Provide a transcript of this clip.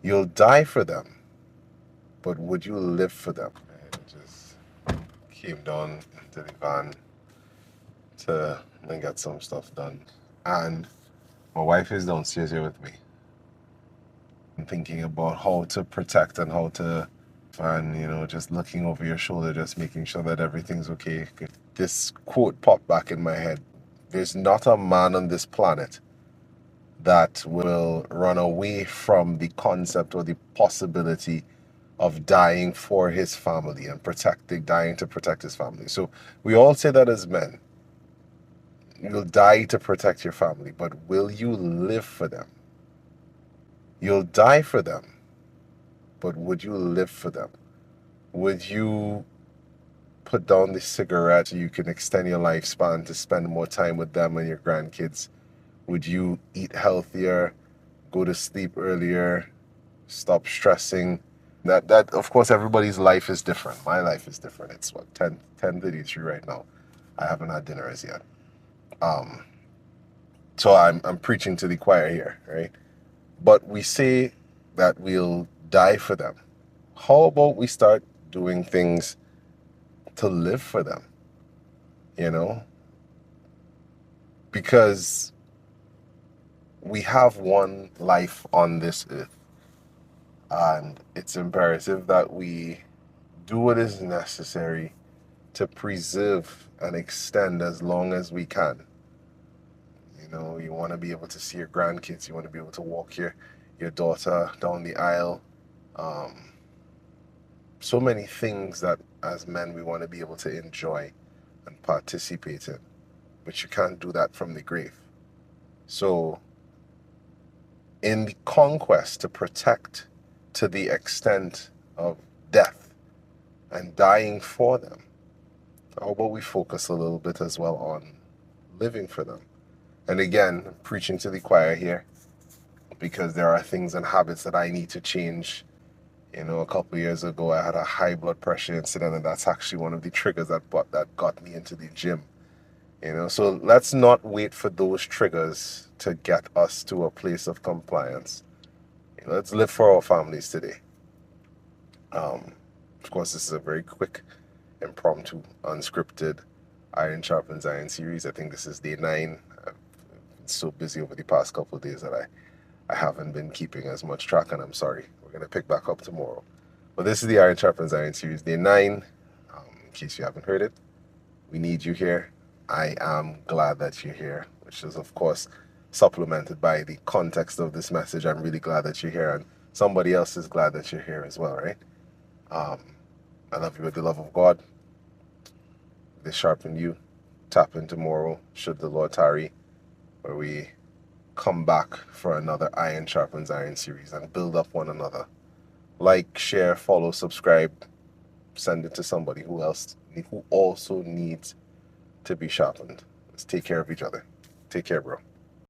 You'll die for them, but would you live for them? I just came down into the van to get some stuff done. And my wife is downstairs here with me. I'm thinking about how to protect and how to, and just looking over your shoulder, just making sure that everything's okay. This quote popped back in my head. There's not a man on this planet that will run away from the concept or the possibility of dying for his family and dying to protect his family. So we all say that as men. You'll die to protect your family, but will you live for them? You'll die for them, but would you live for them? Would you put down the cigarette so you can extend your lifespan to spend more time with them and your grandkids? Would you eat healthier, go to sleep earlier, stop stressing? That of course, everybody's life is different. My life is different. It's what, 10:33 right now. I haven't had dinner as yet. So I'm preaching to the choir here, right? But we say that we'll die for them. How about we start doing things to live for them? Because we have one life on this earth, and it's imperative that we do what is necessary to preserve and extend as long as we can. You want to be able to see your grandkids. You want to be able to walk your daughter down the aisle. So many things that as men we want to be able to enjoy and participate in, but you can't do that from the grave. So in the conquest to protect to the extent of death and dying for them, how about we focus a little bit as well on living for them? And again, I'm preaching to the choir here, because there are things and habits that I need to change. A couple of years ago, I had a high blood pressure incident, and that's actually one of the triggers that got me into the gym. So let's not wait for those triggers to get us to a place of compliance. Let's live for our families today. Of course, this is a very quick, impromptu, unscripted Iron Sharpens Iron series. I think this is day 9. I've been so busy over the past couple of days that I haven't been keeping as much track, and I'm sorry. We're going to pick back up tomorrow. But this is the Iron Sharpens Iron series, day 9. In case you haven't heard it, we need you here. I am glad that you're here, which is, of course, supplemented by the context of this message. I'm really glad that you're here, and somebody else is glad that you're here as well, right? I love you with the love of God. This sharpen you. Tap in tomorrow, should the Lord tarry, where we come back for another Iron Sharpens Iron series and build up one another. Like, share, follow, subscribe, send it to somebody who also needs to be sharpened. Let's take care of each other. Take care, bro.